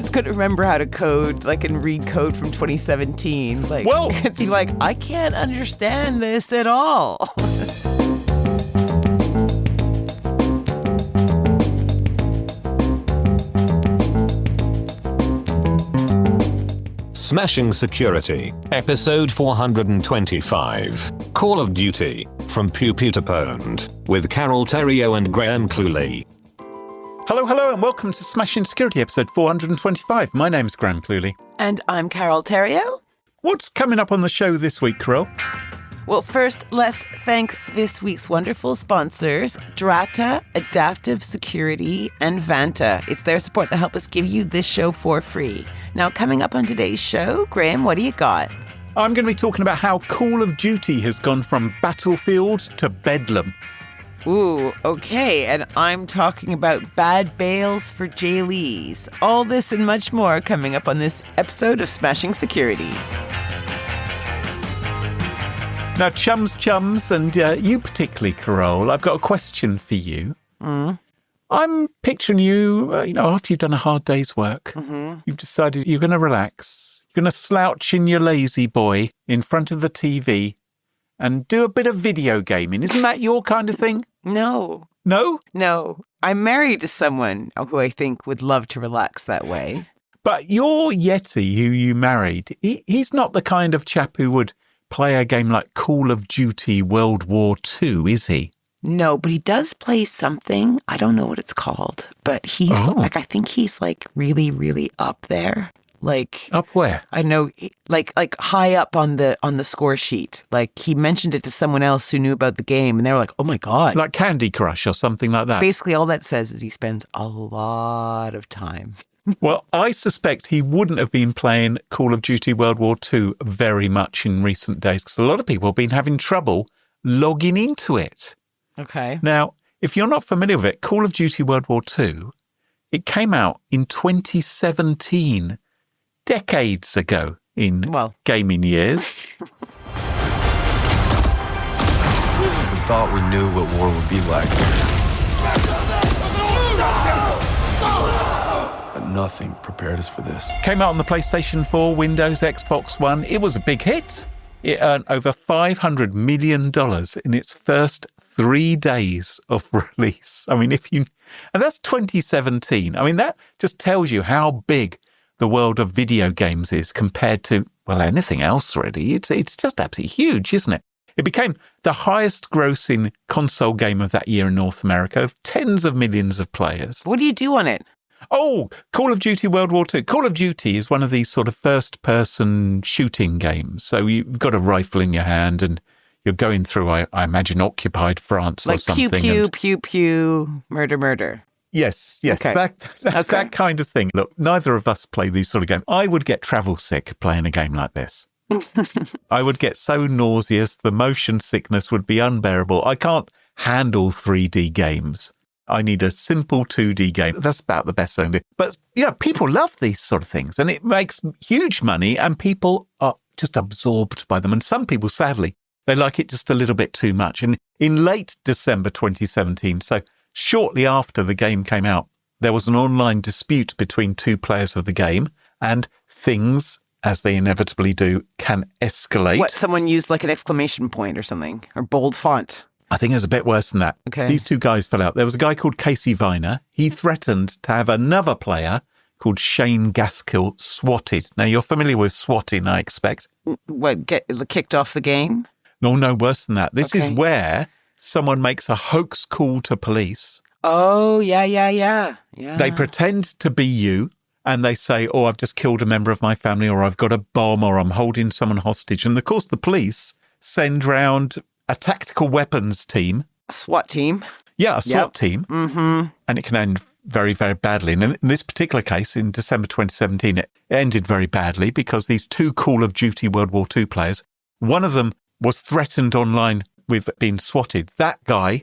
kids couldn't remember how to code, like, and read code from 2017. Like, well, it's like, I can't understand this at all. Smashing Security, episode 425, Call of Duty, from pew-pew to pwned, with Carole, Theriault and Cluley. Hello, and welcome to Smashing Security, episode 425. My name's Cluley. And I'm Carole Theriault. What's coming up on the show this week, Carole? Well, first, let's thank this week's wonderful sponsors, Drata, Adaptive Security, and Vanta. It's their support that help us give you this show for free. Now, coming up on today's show, Graham, what do you got? I'm going to be talking about how Call of Duty has gone from battlefield to bedlam. Ooh, okay, and I'm talking about bad bails for jailees. All this and much more coming up on this episode of Smashing Security. Now, chums, and you particularly, Carole, I've got a question for you. I'm picturing you, after you've done a hard day's work, you've decided you're going to relax. You're going to slouch in your lazy boy in front of the TV and do a bit of video gaming. Isn't that your kind of thing? No. No? No. I'm married to someone who I think would love to relax that way. But your Yeti, who you married, he's not the kind of chap who would play a game like Call of Duty World War II, is he? No, but he does play something. I don't know what it's called, but he's I think he's like really, really up there. Like up where? I know, like high up on the score sheet. Like he mentioned it to someone else who knew about the game, and they were like, "Oh my god!" Like Candy Crush or something like that. Basically, all that says is he spends a lot of time. Well, I suspect he wouldn't have been playing Call of Duty World War II very much in recent days because a lot of people have been having trouble logging into it. Okay. Now, if you're not familiar with it, Call of Duty World War II, it came out in 2017, decades ago in gaming years. We thought we knew what war would be like. But nothing prepared us for this. Came out on the PlayStation 4, Windows, Xbox One. It was a big hit. It earned over $500 million in its first 3 days of release. I mean, and that's 2017. I mean, that just tells you how big the world of video games is compared to, well, anything else, really. It's just absolutely huge, isn't it? It became the highest grossing console game of that year in North America, of tens of millions of players. What do you do on it? Oh, Call of Duty World War II. Call of Duty is one of these sort of first-person shooting games. So you've got a rifle in your hand and you're going through, I imagine, occupied France or something. Like pew-pew, murder. Yes, okay. That kind of thing. Look, neither of us play these sort of games. I would get travel sick playing a game like this. I would get so nauseous, the motion sickness would be unbearable. I can't handle 3D games. I need a simple 2D game. That's about the best I can do. But, people love these sort of things and it makes huge money and people are just absorbed by them. And some people, sadly, they like it just a little bit too much. And in late December 2017, so shortly after the game came out, there was an online dispute between two players of the game and things, as they inevitably do, can escalate. What, someone used like an exclamation point or something, or bold font? I think it was a bit worse than that. Okay. These two guys fell out. There was a guy called Casey Viner. He threatened to have another player called Shane Gaskill swatted. Now, you're familiar with swatting, I expect. What, get kicked off the game? No, worse than that. This is where someone makes a hoax call to police. Oh, yeah. They pretend to be you and they say, oh, I've just killed a member of my family or I've got a bomb or I'm holding someone hostage. And of course, the police send round a tactical weapons team. A SWAT team. Yeah, a SWAT team. Mm-hmm. And it can end very, very badly. And in this particular case, in December 2017, it ended very badly because these two Call of Duty World War II players, one of them was threatened online with being swatted. That guy,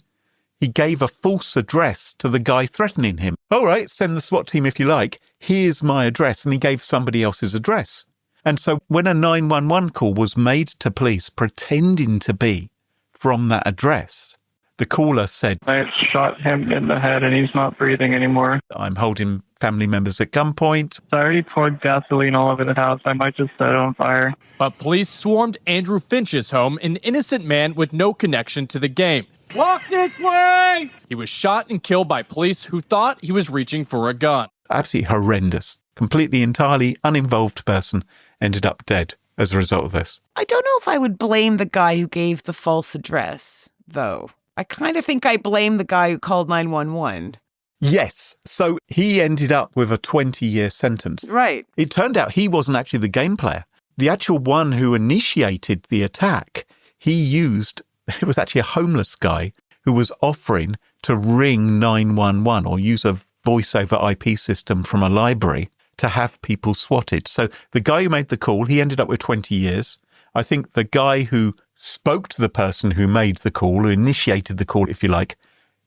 he gave a false address to the guy threatening him. All right, send the SWAT team if you like. Here's my address. And he gave somebody else's address. And so when a 911 call was made to police pretending to be from that address, The caller said, I shot him in the head and he's not breathing anymore. I'm holding family members at gunpoint. So I already poured gasoline all over the house. I might just set it on fire. But police swarmed Andrew Finch's home, an innocent man with no connection to the game. Walk this way! He was shot and killed by police who thought he was reaching for a gun. Absolutely horrendous. Completely, entirely uninvolved person ended up dead as a result of this. I don't know if I would blame the guy who gave the false address, though. I kind of think I blame the guy who called 911. Yes. So he ended up with a 20-year sentence. Right. It turned out he wasn't actually the game player. The actual one who initiated the attack, it was actually a homeless guy who was offering to ring 911 or use a voice over IP system from a library to have people swatted. So the guy who made the call, he ended up with 20 years. I think the guy who spoke to the person who made the call, who initiated the call, if you like,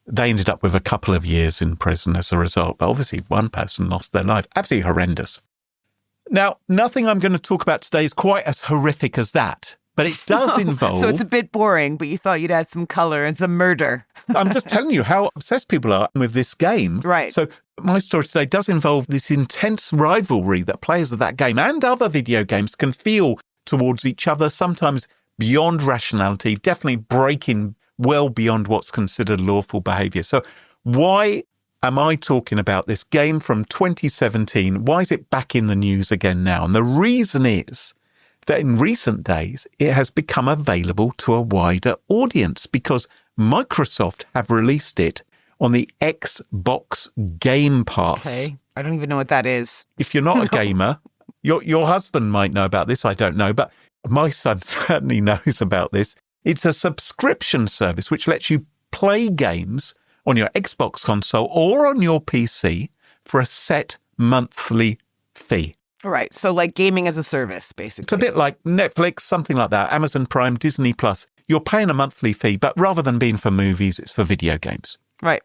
they ended up with a couple of years in prison as a result. But obviously, one person lost their life. Absolutely horrendous. Now, nothing I'm going to talk about today is quite as horrific as that, but it does involve... So it's a bit boring, but you thought you'd add some color and some murder. I'm just telling you how obsessed people are with this game. Right. So my story today does involve this intense rivalry that players of that game and other video games can feel towards each other, sometimes beyond rationality, definitely breaking well beyond what's considered lawful behaviour. So why am I talking about this game from 2017? Why is it back in the news again now? And the reason is that in recent days, it has become available to a wider audience because Microsoft have released it on the Xbox Gamepass. Okay. I don't even know what that is. If you're not a gamer, your husband might know about this. I don't know, but my son certainly knows about this. It's a subscription service which lets you play games on your Xbox console or on your PC for a set monthly fee. All right. So like gaming as a service, basically. It's a bit like Netflix, something like that, Amazon Prime, Disney Plus. You're paying a monthly fee, but rather than being for movies, it's for video games. Right.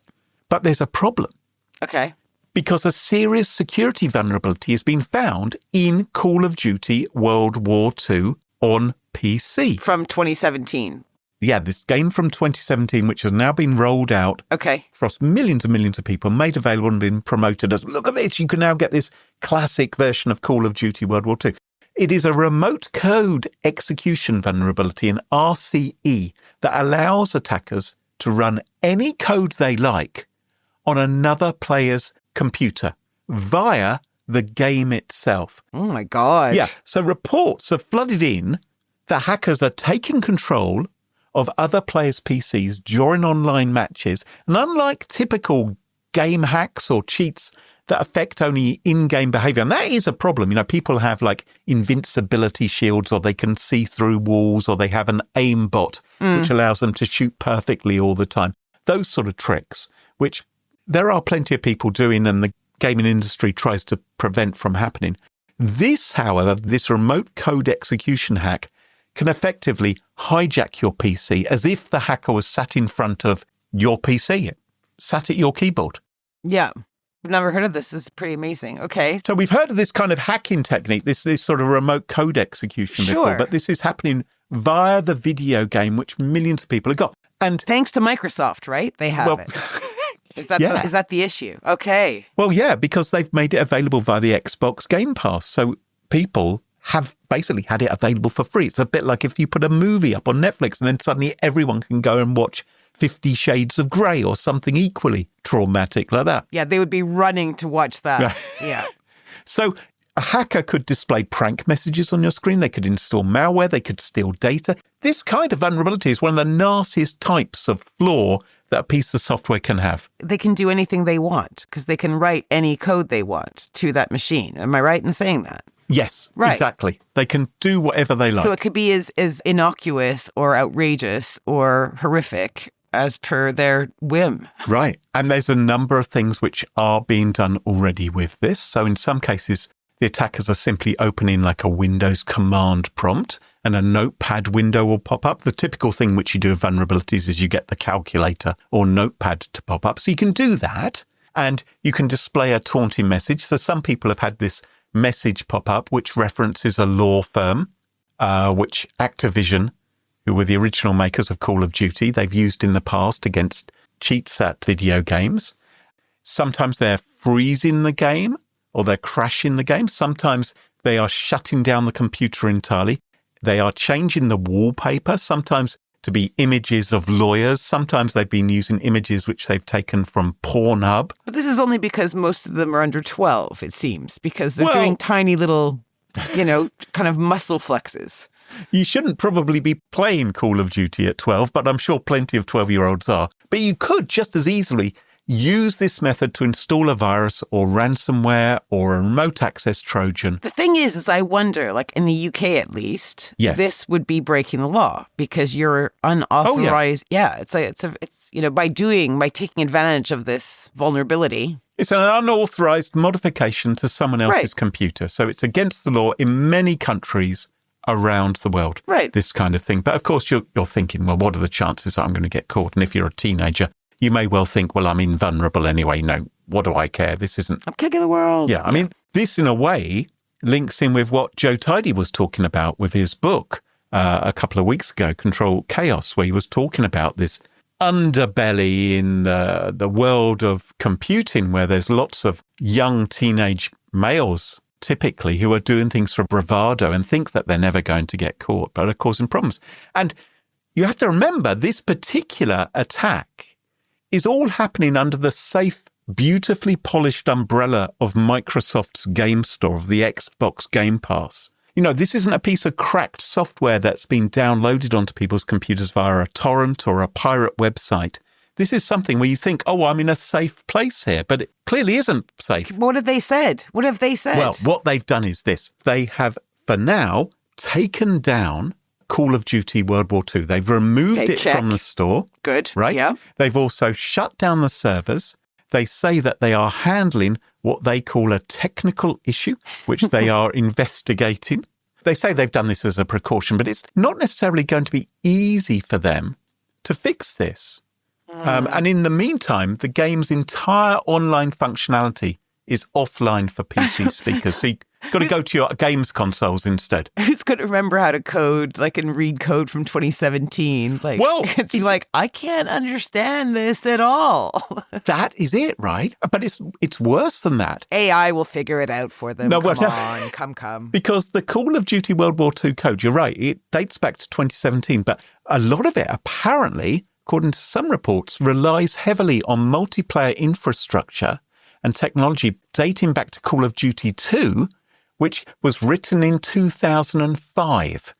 But there's a problem. Okay. Because a serious security vulnerability has been found in Call of Duty World War II on PC. From 2017. Yeah, this game from 2017, which has now been rolled out across millions and millions of people, made available and been promoted as, look at this, you can now get this classic version of Call of Duty World War II. It is a remote code execution vulnerability, an RCE, that allows attackers to run any code they like on another player's computer via the game itself. Oh my God. Yeah. So reports have flooded in that hackers are taking control of other players' PCs during online matches. And unlike typical game hacks or cheats that affect only in-game behavior, and that is a problem. You know, people have like invincibility shields, or they can see through walls, or they have an aimbot, which allows them to shoot perfectly all the time. Those sort of tricks, which there are plenty of people doing and the gaming industry tries to prevent from happening. This, however, this remote code execution hack can effectively hijack your PC as if the hacker was sat in front of your PC, sat at your keyboard. Yeah. I've never heard of this. This is pretty amazing. Okay. So we've heard of this kind of hacking technique, this sort of remote code execution before, but this is happening via the video game, which millions of people have got. And thanks to Microsoft, right? They have it. Is that the issue? Okay. Well, yeah, because they've made it available via the Xbox Game Pass. So people have basically had it available for free. It's a bit like if you put a movie up on Netflix and then suddenly everyone can go and watch 50 Shades of Grey or something equally traumatic like that. Yeah, they would be running to watch that. Yeah. So a hacker could display prank messages on your screen. They could install malware. They could steal data. This kind of vulnerability is one of the nastiest types of flaw that a piece of software can have. They can do anything they want because they can write any code they want to that machine. Am I right in saying that? Yes, exactly. They can do whatever they like. So it could be as innocuous or outrageous or horrific as per their whim. Right. And there's a number of things which are being done already with this. So in some cases, the attackers are simply opening like a Windows command prompt and a notepad window will pop up. The typical thing which you do with vulnerabilities is you get the calculator or notepad to pop up. So you can do that and you can display a taunting message. So some people have had this message pop up which references a law firm, which Activision who were the original makers of Call of Duty. They've used in the past against cheats at video games. Sometimes they're freezing the game or they're crashing the game. Sometimes they are shutting down the computer entirely. They are changing the wallpaper, sometimes to be images of lawyers. Sometimes they've been using images which they've taken from Pornhub. But this is only because most of them are under 12, it seems, because they're doing tiny little, kind of muscle flexes. You shouldn't probably be playing Call of Duty at 12, but I'm sure plenty of 12-year-olds are. But you could just as easily use this method to install a virus or ransomware or a remote access Trojan. The thing is I wonder, like in the UK at least, this would be breaking the law because you're unauthorized. It's by taking advantage of this vulnerability. It's an unauthorized modification to someone else's computer. So it's against the law in many countries around the world, this kind of thing. But of course, you're thinking, well, what are the chances I'm going to get caught? And if you're a teenager, you may well think, well, I'm invulnerable anyway. No, what do I care? This isn't... I'm king of the world. Yeah, I mean, this in a way links in with what Joe Tidy was talking about with his book a couple of weeks ago, Control Chaos, where he was talking about this underbelly in the world of computing, where there's lots of young teenage males, typically, who are doing things for bravado and think that they're never going to get caught, but are causing problems. And you have to remember, this particular attack is all happening under the safe, beautifully polished umbrella of Microsoft's game store, of the Xbox Gamepass. This isn't a piece of cracked software that's been downloaded onto people's computers via a torrent or a pirate website. This is something where you think, oh, I'm in a safe place here, but it clearly isn't safe. What have they said? Well, what they've done is this. They have, for now, taken down Call of Duty World War II. They've removed it from the store. Good. Right? Yeah. They've also shut down the servers. They say that they are handling what they call a technical issue, which they are investigating. They say they've done this as a precaution, but it's not necessarily going to be easy for them to fix this. And in the meantime, the game's entire online functionality is offline for PC speakers. So you've got to go to your games consoles instead. Who's going to remember how to code, and read code from 2017? It's like, I can't understand this at all. That is it, right? But it's worse than that. AI will figure it out for them. Come. Because the Call of Duty World War II code, you're right, it dates back to 2017, but a lot of it apparently, according to some reports, relies heavily on multiplayer infrastructure and technology dating back to Call of Duty 2, which was written in 2005.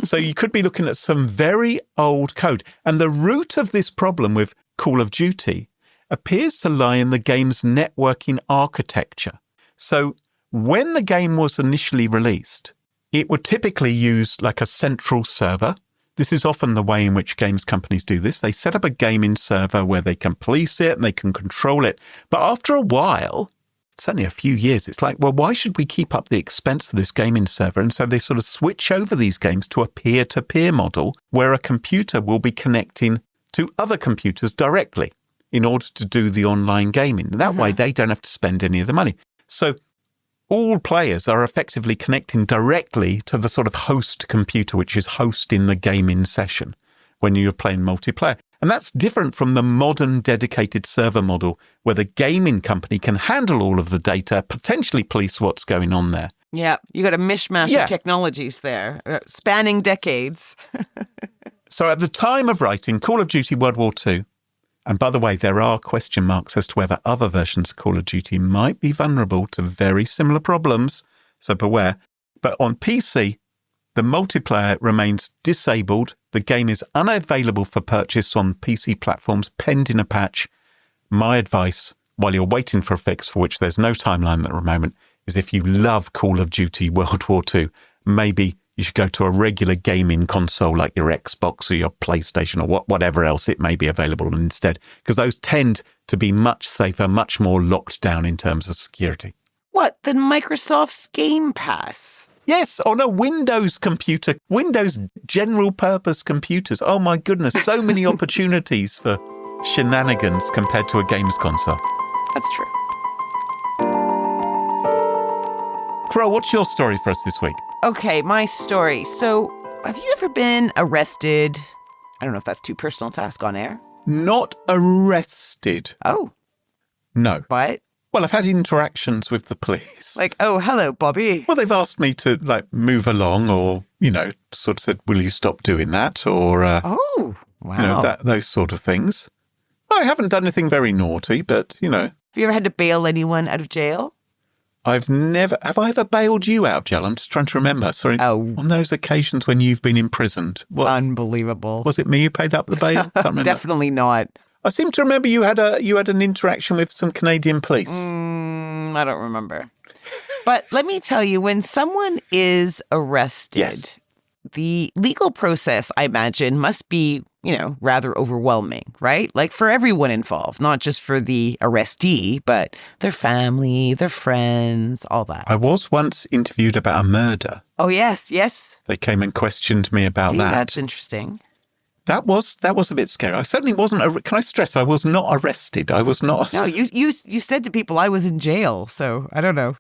So you could be looking at some very old code. And the root of this problem with Call of Duty appears to lie in the game's networking architecture. So when the game was initially released, it would typically use a central server. This is often the way in which games companies do this. They set up a gaming server where they can police it and they can control it. But after a while, it's only a few years, it's like, well, why should we keep up the expense of this gaming server? And so they sort of switch over these games to a peer-to-peer model where a computer will be connecting to other computers directly in order to do the online gaming. And that way, they don't have to spend any of the money. So all players are effectively connecting directly to the sort of host computer, which is hosting the gaming session when you're playing multiplayer. And that's different from the modern dedicated server model where the gaming company can handle all of the data, potentially police what's going on there. Yeah, you got a mishmash of technologies there, spanning decades. So at the time of writing Call of Duty World War II, and by the way, there are question marks as to whether other versions of Call of Duty might be vulnerable to very similar problems, so beware. But on PC, the multiplayer remains disabled. The game is unavailable for purchase on PC platforms pending a patch. My advice, while you're waiting for a fix for which there's no timeline at the moment, is if you love Call of Duty World War II, maybe you should go to a regular gaming console like your Xbox or your PlayStation or whatever else it may be available on instead, because those tend to be much safer, much more locked down in terms of security. What, than Microsoft's Gamepass? Yes, on a Windows computer, Windows general purpose computers. Oh my goodness, so many opportunities for shenanigans compared to a games console. That's true. Carole, what's your story for us this week? Okay, my story. So have you ever been arrested? I don't know if that's too personal to ask on air. Not arrested. Oh. No. But? Well, I've had interactions with the police. Like, oh, hello, Bobby. Well, they've asked me to, move along or, sort of said, will you stop doing that? Or, oh, wow. Those sort of things. I haven't done anything very naughty, but, Have you ever had to bail anyone out of jail? Have I ever bailed you out of jail? I'm just trying to remember. Sorry. Oh. On those occasions when you've been imprisoned. What, unbelievable. was it me who paid up the bail? Can't remember. Definitely not. I seem to remember you had an interaction with some Canadian police. I don't remember. But let me tell you, when someone is arrested, yes. The legal process, I imagine, must be, rather overwhelming, right? Like for everyone involved, not just for the arrestee, but their family, their friends, all that. I was once interviewed about a murder. Oh, yes. They came and questioned me about that. That's interesting. That was a bit scary. I certainly wasn't. Can I stress? I was not arrested. I was not. No, you said to people I was in jail, so I don't know.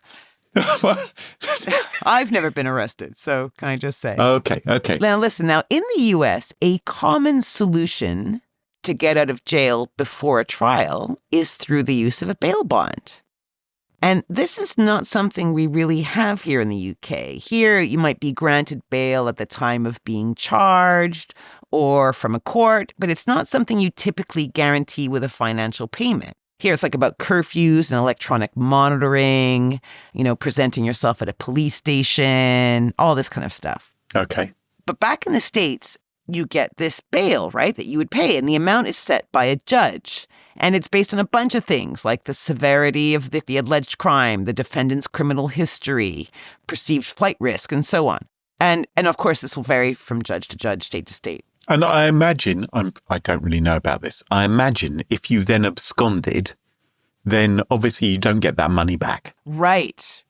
I've never been arrested, so can I just say? Okay. Now listen. Now in the U.S., a common solution to get out of jail before a trial is through the use of a bail bond. And this is not something we really have here in the UK. Here, you might be granted bail at the time of being charged or from a court, but it's not something you typically guarantee with a financial payment. Here, it's like about curfews and electronic monitoring, presenting yourself at a police station, all this kind of stuff. Okay. But back in the States, you get this bail, right, that you would pay, and the amount is set by a judge. And it's based on a bunch of things like the severity of the alleged crime, the defendant's criminal history, perceived flight risk, and so on. And of course, this will vary from judge to judge, state to state. And I imagine, I don't really know about this, I imagine if you then absconded, then obviously you don't get that money back. Right.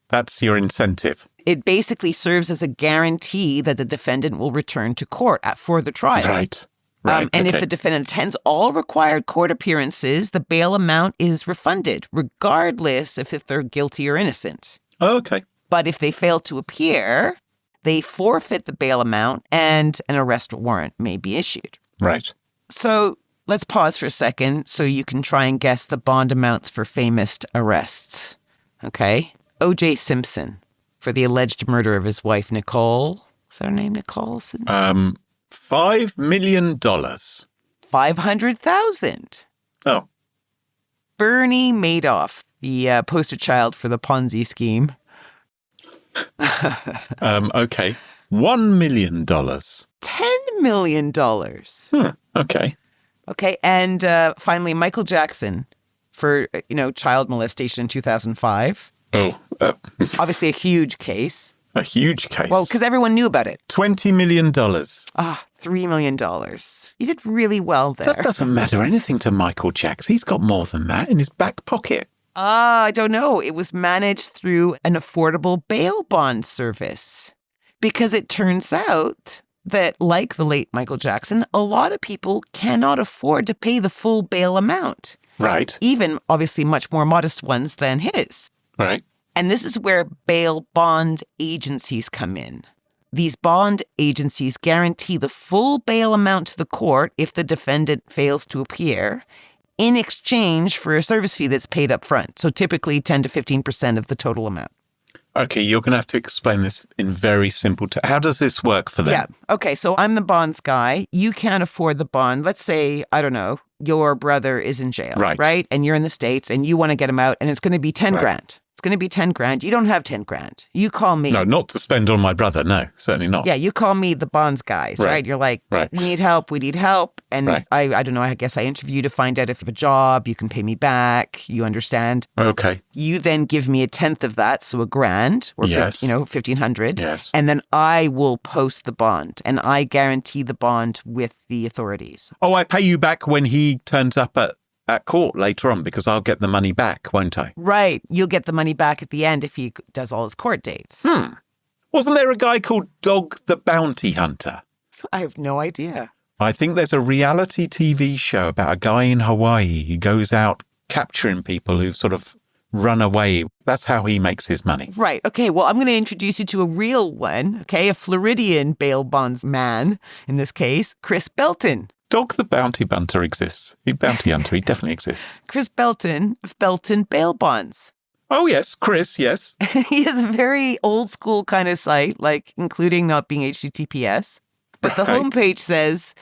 That's your incentive. It basically serves as a guarantee that the defendant will return to court for the trial. Right. And okay. if the defendant attends all required court appearances, the bail amount is refunded, regardless if they're guilty or innocent. Oh, okay. But if they fail to appear, they forfeit the bail amount and an arrest warrant may be issued. Right. So let's pause for a second so you can try and guess the bond amounts for famous arrests. Okay? O.J. Simpson for the alleged murder of his wife, Nicole. Is that her name, Nicole Simpson? $5 million. 500,000. Oh. Bernie Madoff, the poster child for the Ponzi scheme. Okay. $1 million. $10 million. Okay. Okay. And finally, Michael Jackson for, child molestation in 2005. Oh. Obviously a huge case. A huge case. Well, because everyone knew about it. $20 million. $3 million. You did really well there. That doesn't matter anything to Michael Jackson. He's got more than that in his back pocket. I don't know. It was managed through an affordable bail bond service. Because it turns out that, like the late Michael Jackson, a lot of people cannot afford to pay the full bail amount. Right. Even, obviously, much more modest ones than his. Right. And this is where bail bond agencies come in. These bond agencies guarantee the full bail amount to the court if the defendant fails to appear in exchange for a service fee that's paid up front. So typically 10 to 15% of the total amount. Okay, you're going to have to explain this in very simple terms. How does this work for them? Yeah. Okay, so I'm the bonds guy. You can't afford the bond. Let's say, I don't know, your brother is in jail, right? And you're in the States and you want to get him out and it's going to be 10 grand. It's going to be 10 grand. You don't have 10 grand. You call me. No, not to spend on my brother. No, certainly not. Yeah, you call me the bonds guys, right? You're like, we need help. And I don't know, I guess I interview to find out if you have a job, you can pay me back. You understand? Okay. You then give me a tenth of that, so $1,000 or $1,500. Yes. And then I will post the bond and I guarantee the bond with the authorities. Oh, I pay you back when he turns up at court later on because I'll get the money back, won't I? Right. You'll get the money back at the end if he does all his court dates. Wasn't there a guy called Dog the Bounty Hunter? I have no idea. I think there's a reality TV show about a guy in Hawaii who goes out capturing people who've sort of run away. That's how he makes his money. Right. Okay. Well, I'm going to introduce you to a real one. Okay. A Floridian bail bonds man, in this case, Chris Belton. Dog the bounty hunter exists. Bounty hunter, he definitely exists. Chris Belton of Belton Bail Bonds. Oh, yes. Chris, yes. He has a very old school kind of site, like including not being HTTPS. But the homepage says,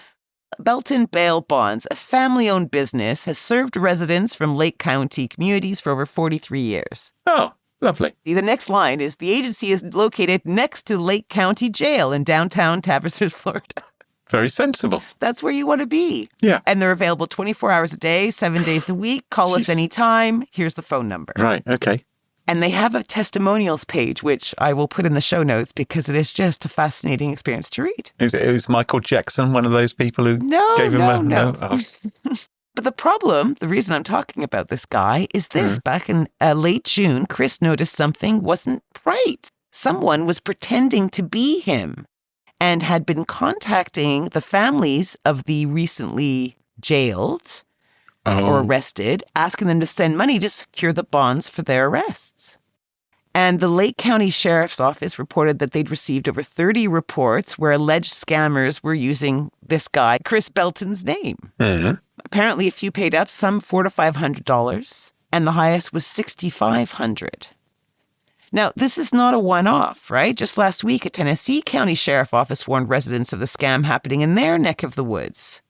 Belton Bail Bonds, a family-owned business, has served residents from Lake County communities for over 43 years. Oh, lovely. The next line is, the agency is located next to Lake County Jail in downtown Taverners, Florida. Very sensible. That's where you want to be. Yeah. And they're available 24 hours a day, 7 days a week. Call us anytime. Here's the phone number. Right. Okay. And they have a testimonials page, which I will put in the show notes because it is just a fascinating experience to read. Is Michael Jackson one of those people who gave him No. Oh. But the reason I'm talking about this guy is this. Back in late June, Chris noticed something wasn't right. Someone was pretending to be him and had been contacting the families of the recently jailed or arrested, asking them to send money to secure the bonds for their arrests. And the Lake County Sheriff's Office reported that they'd received over 30 reports where alleged scammers were using this guy, Chris Belton's name. Mm-hmm. Apparently, a few paid up, some $400 to $500, and the highest was $6,500. Now, this is not a one-off, right? Just last week, a Tennessee County Sheriff Office warned residents of the scam happening in their neck of the woods.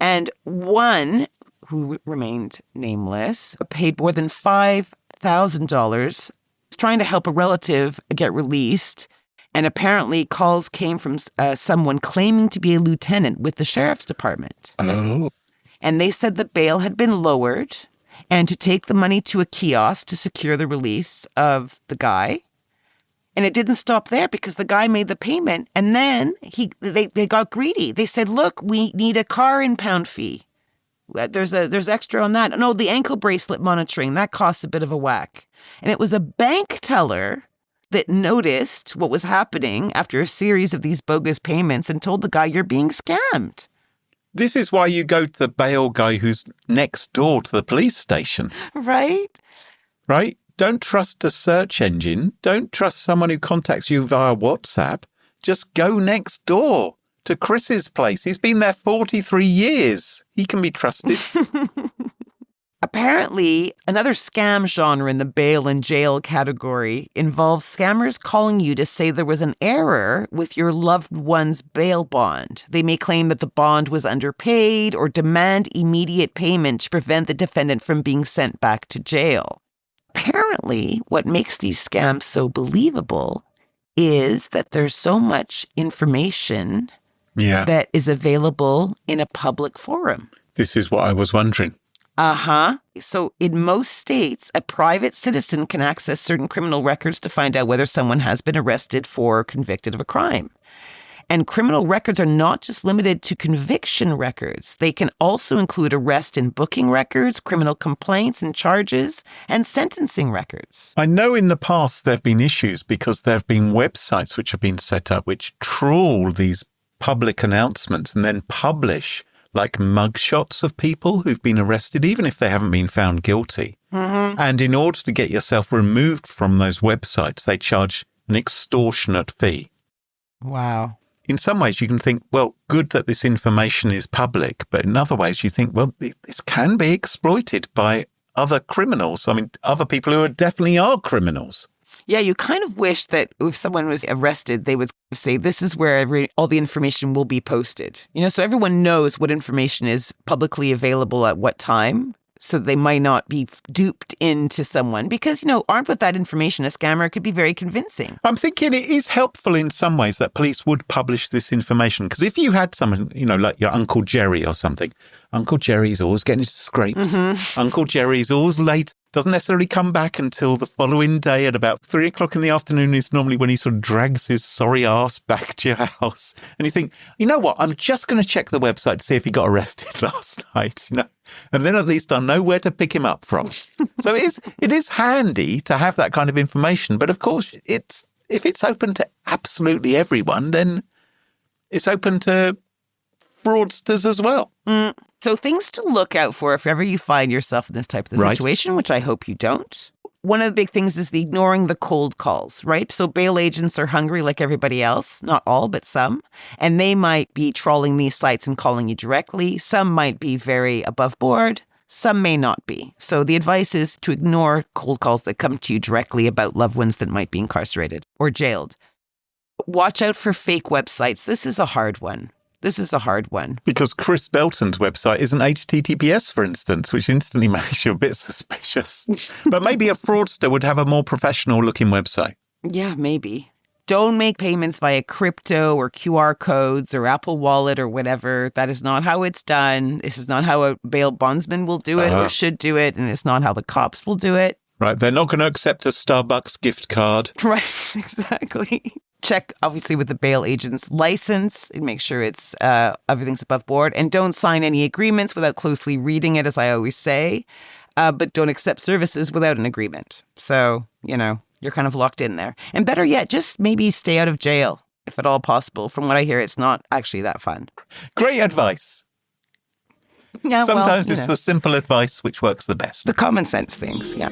And one, who remained nameless, paid more than $5,000 trying to help a relative get released. And apparently calls came from someone claiming to be a lieutenant with the sheriff's department. Oh. And they said the bail had been lowered and to take the money to a kiosk to secure the release of the guy. And it didn't stop there because the guy made the payment. And then they got greedy. They said, look, we need a car impound fee. There's extra on that. No, the ankle bracelet monitoring, that costs a bit of a whack. And it was a bank teller that noticed what was happening after a series of these bogus payments and told the guy, you're being scammed. This is why you go to the bail guy who's next door to the police station. Right? Right? Don't trust a search engine. Don't trust someone who contacts you via WhatsApp. Just go next door to Chris's place. He's been there 43 years. He can be trusted. Apparently, another scam genre in the bail and jail category involves scammers calling you to say there was an error with your loved one's bail bond. They may claim that the bond was underpaid or demand immediate payment to prevent the defendant from being sent back to jail. Apparently, what makes these scams so believable is that there's so much information that is available in a public forum. This is what I was wondering. So in most states, a private citizen can access certain criminal records to find out whether someone has been arrested for or convicted of a crime. And criminal records are not just limited to conviction records. They can also include arrest and booking records, criminal complaints and charges, and sentencing records. I know in the past there have been issues because there have been websites which have been set up which trawl these public announcements and then publish like mugshots of people who've been arrested, even if they haven't been found guilty. Mm-hmm. And in order to get yourself removed from those websites, they charge an extortionate fee. Wow. In some ways, you can think, well, good that this information is public. But in other ways, you think, well, this can be exploited by other criminals. I mean, other people who definitely are criminals. Yeah, you kind of wish that if someone was arrested, they would say, this is where all the information will be posted. You know, so everyone knows what information is publicly available at what time. So they might not be duped into someone because, you know, armed with that information, a scammer could be very convincing. I'm thinking it is helpful in some ways that police would publish this information. Because if you had someone, you know, like your Uncle Jerry or something, Uncle Jerry's always getting into scrapes. Mm-hmm. Uncle Jerry's always late. Doesn't necessarily come back until the following day at about 3 o'clock in the afternoon is normally when he sort of drags his sorry ass back to your house. And you think, you know what, I'm just going to check the website to see if he got arrested last night, you know, and then at least I'll know where to pick him up from. So it is handy to have that kind of information. But of course, if it's open to absolutely everyone, then it's open to fraudsters as well. So things to look out for if ever you find yourself in this type of situation, which I hope you don't. one of the big things is the ignoring the cold calls, right? So bail agents are hungry like everybody else, not all, but some. And they might be trawling these sites and calling you directly. Some might be very above board. Some may not be. So the advice is to ignore cold calls that come to you directly about loved ones that might be incarcerated or jailed. Watch out for fake websites. This is a hard one. Because Chris Belton's website isn't HTTPS, for instance, which instantly makes you a bit suspicious. But maybe a fraudster would have a more professional-looking website. Yeah, maybe. Don't make payments via crypto or QR codes or Apple Wallet or whatever. That is not how it's done. This is not how a bail bondsman will do it or should do it, and it's not how the cops will do it. Right, they're not going to accept a Starbucks gift card. Right, exactly. Check, obviously, with the bail agent's license and make sure it's everything's above board. And don't sign any agreements without closely reading it, as I always say. But don't accept services without an agreement. So, you're kind of locked in there. And better yet, just maybe stay out of jail, if at all possible. From what I hear, it's not actually that fun. Great advice. Yeah, Sometimes it's the simple advice which works the best. The common sense things, yeah.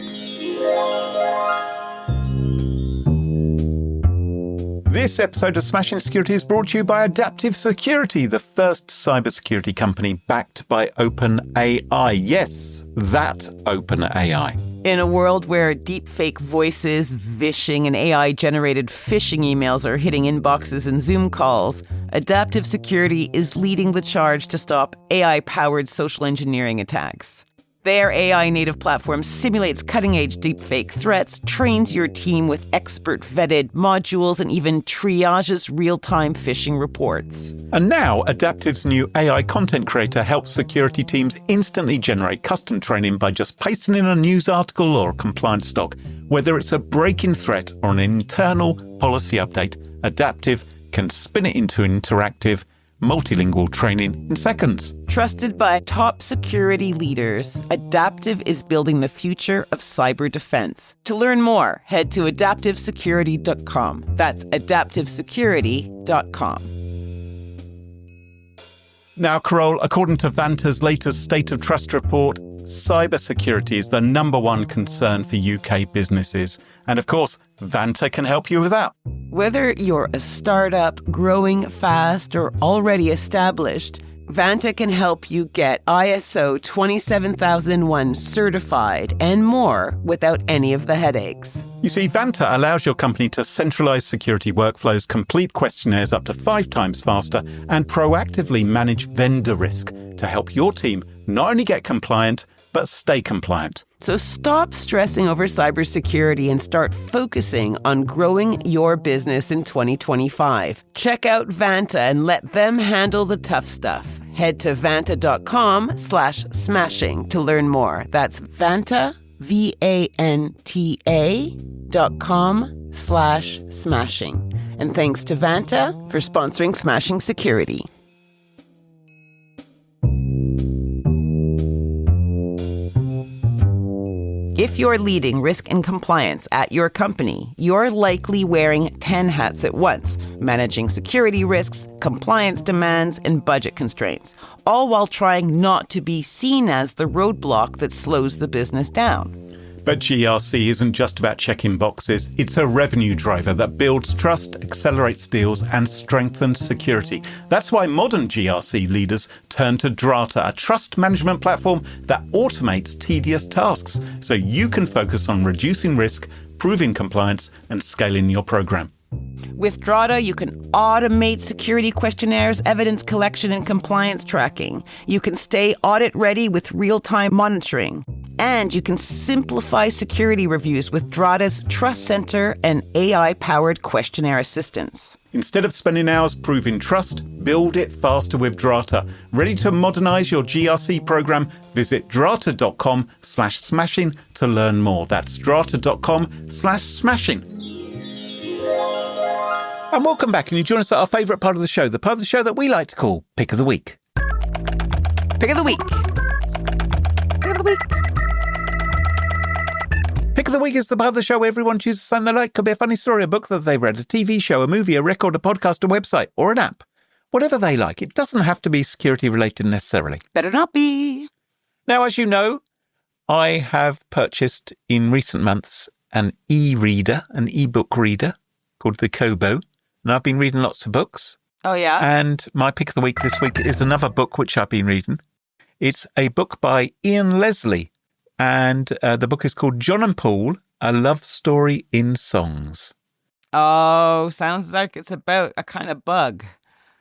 This episode of Smashing Security is brought to you by Adaptive Security, the first cybersecurity company backed by OpenAI. Yes, that OpenAI. In a world where deepfake voices, vishing, and AI-generated phishing emails are hitting inboxes and Zoom calls, Adaptive Security is leading the charge to stop AI-powered social engineering attacks. Their AI-native platform simulates cutting-edge deepfake threats, trains your team with expert-vetted modules, and even triages real-time phishing reports. And now, Adaptive's new AI content creator helps security teams instantly generate custom training by just pasting in a news article or compliance doc. Whether it's a break-in threat or an internal policy update, Adaptive can spin it into interactive, multilingual training in seconds. Trusted by top security leaders, Adaptive is building the future of cyber defense. To learn more, head to adaptivesecurity.com. That's adaptivesecurity.com. Now, Carole, according to Vanta's latest State of Trust report, cybersecurity is the number one concern for UK businesses. And of course, Vanta can help you with that. Whether you're a startup, growing fast, or already established, Vanta can help you get ISO 27001 certified and more without any of the headaches. You see, Vanta allows your company to centralize security workflows, complete questionnaires up to 5 times faster, and proactively manage vendor risk to help your team not only get compliant, but stay compliant. So stop stressing over cybersecurity and start focusing on growing your business in 2025. Check out Vanta and let them handle the tough stuff. Head to vanta.com/smashing to learn more. That's Vanta, VANTA.com/smashing. And thanks to Vanta for sponsoring Smashing Security. If you're leading risk and compliance at your company, you're likely wearing 10 hats at once, managing security risks, compliance demands, and budget constraints, all while trying not to be seen as the roadblock that slows the business down. But GRC isn't just about checking boxes. It's a revenue driver that builds trust, accelerates deals, and strengthens security. That's why modern GRC leaders turn to Drata, a trust management platform that automates tedious tasks so you can focus on reducing risk, proving compliance, and scaling your program. With Drata, you can automate security questionnaires, evidence collection, and compliance tracking. You can stay audit ready with real-time monitoring. And you can simplify security reviews with Drata's Trust Center and AI-powered questionnaire assistance. Instead of spending hours proving trust, build it faster with Drata. Ready to modernize your GRC program? Visit drata.com/smashing to learn more. That's drata.com/smashing. And welcome back, and you join us at our favourite part of the show, the part of the show that we like to call Pick of the Week. Pick of the Week. Pick of the Week. Pick of the Week is the part of the show where everyone chooses something they like. Could be a funny story, a book that they've read, a TV show, a movie, a record, a podcast, a website, or an app. Whatever they like. It doesn't have to be security related necessarily. Better not be. Now, as you know, I have purchased in recent months an e-reader, an e-book reader called the Kobo, and I've been reading lots of books. Oh, yeah? And my pick of the week this week is another book which I've been reading. It's a book by Ian Leslie, and the book is called John and Paul, A Love Story in Songs. Oh, sounds like it's about a kind of bug.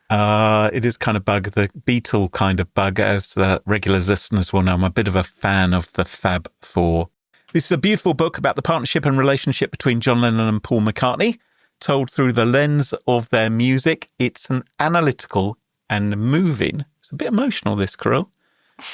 It is kind of bug, the Beatle kind of bug, as regular listeners will know. I'm a bit of a fan of the Fab Four. This is a beautiful book about the partnership and relationship between John Lennon and Paul McCartney, told through the lens of their music. It's an analytical and moving. It's a bit emotional, this, Carole.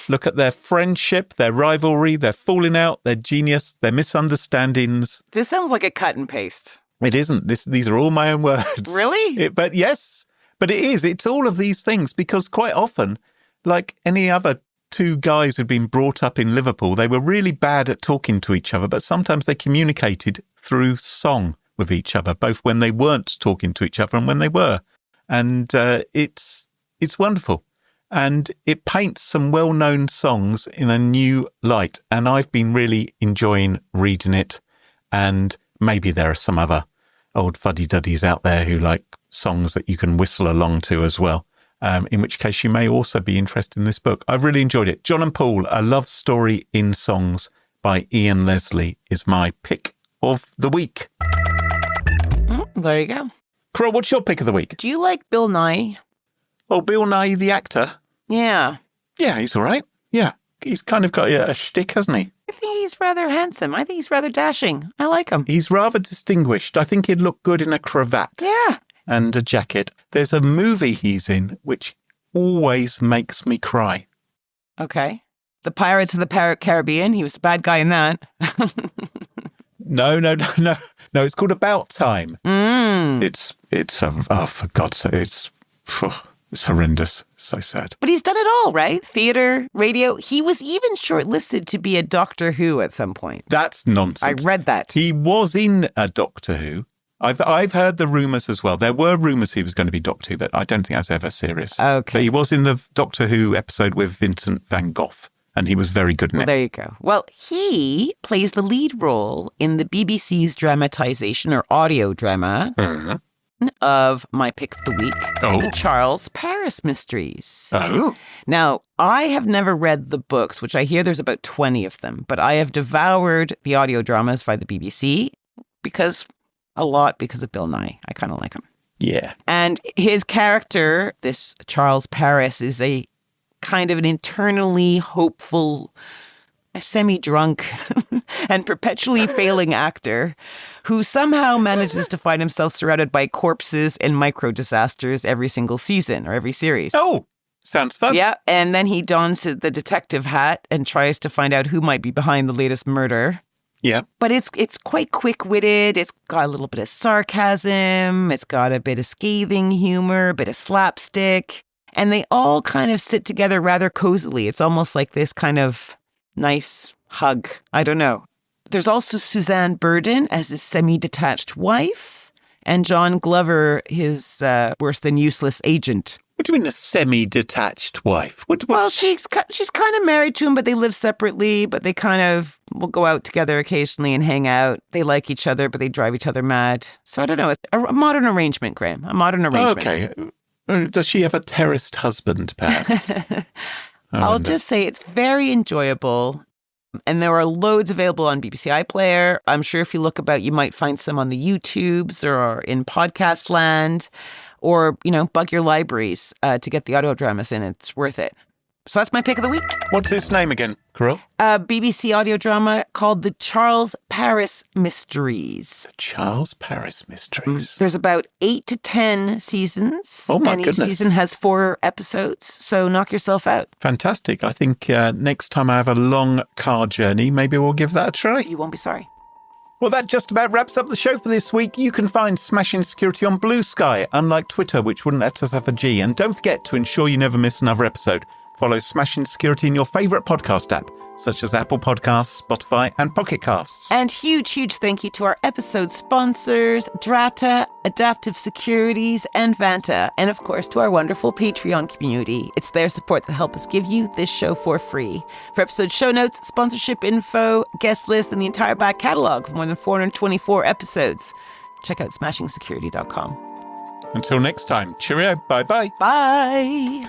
Look at their friendship, their rivalry, their falling out, their genius, their misunderstandings. This sounds like a cut and paste. It isn't. These are all my own words. Really? But yes. But it is. It's all of these things because quite often, like any other two guys who'd been brought up in Liverpool, they were really bad at talking to each other, but sometimes they communicated through song with each other, both when they weren't talking to each other and when they were. And it's wonderful. And it paints some well-known songs in a new light. And I've been really enjoying reading it. And maybe there are some other old fuddy-duddies out there who like songs that you can whistle along to as well, in which case you may also be interested in this book. I've really enjoyed it. John and Paul, A Love Story in Songs by Ian Leslie is my pick of the week. There you go. Carole, what's your pick of the week? Do you like Bill Nye? Oh, Bill Nye, the actor? Yeah. Yeah, he's all right. Yeah, he's kind of got a shtick, hasn't he? I think he's rather handsome. I think he's rather dashing. I like him. He's rather distinguished. I think he'd look good in a cravat. Yeah. And a jacket. There's a movie he's in which always makes me cry. Okay. The Pirates of the Caribbean. He was the bad guy in that. No. It's called About Time. It's for God's sake, it's horrendous. So sad. But he's done it all, right? Theater, radio. He was even shortlisted to be a Doctor Who at some point. That's nonsense. I read that. He was in a Doctor Who. I've heard the rumours as well. There were rumours he was going to be Doctor Who, but I don't think that was ever serious. Okay. But he was in the Doctor Who episode with Vincent van Gogh, and he was very good in it. There you go. Well, he plays the lead role in the BBC's dramatization or audio drama of my pick of the week, the Charles Paris Mysteries. Oh. Now, I have never read the books, which I hear there's about 20 of them, but I have devoured the audio dramas by the BBC because of Bill Nye. I kind of like him. Yeah. And his character, this Charles Paris, is a kind of an internally hopeful, semi-drunk and perpetually failing actor who somehow manages to find himself surrounded by corpses and micro-disasters every single season or every series. Oh, sounds fun. Yeah, and then he dons the detective hat and tries to find out who might be behind the latest murder. Yeah. But it's quite quick-witted. It's got a little bit of sarcasm. It's got a bit of scathing humor, a bit of slapstick. And they all kind of sit together rather cozily. It's almost like this kind of nice hug. I don't know. There's also Suzanne Burden as his semi-detached wife. And John Glover, his worse than useless agent. What do you mean a semi-detached wife? Well, she's kind of married to him, but they live separately. But they kind of will go out together occasionally and hang out. They like each other, but they drive each other mad. So I don't know. It's a modern arrangement, Graham. A modern arrangement. Okay. Does she have a terrorist husband, perhaps? I'll just say it's very enjoyable. And there are loads available on BBC iPlayer. I'm sure if you look about, you might find some on the YouTubes or in podcast land. Or, bug your libraries to get the audio dramas in. It's worth it. So that's my pick of the week. What's its name again, Carole? A BBC audio drama called The Charles Paris Mysteries. The Charles Paris Mysteries. There's about 8 to 10 seasons. Oh, my goodness. And each season has 4 episodes. So knock yourself out. Fantastic. I think next time I have a long car journey, maybe we'll give that a try. You won't be sorry. Well, that just about wraps up the show for this week. You can find Smashing Security on Blue Sky, unlike Twitter, which wouldn't let us have a G. And don't forget to ensure you never miss another episode. Follow Smashing Security in your favourite podcast app, such as Apple Podcasts, Spotify, and Pocket Casts. And huge thank you to our episode sponsors, Drata, Adaptive Securities, and Vanta. And of course, to our wonderful Patreon community. It's their support that help us give you this show for free. For episode show notes, sponsorship info, guest list, and the entire back catalog of more than 424 episodes, check out smashingsecurity.com. Until next time, cheerio, bye-bye. Bye.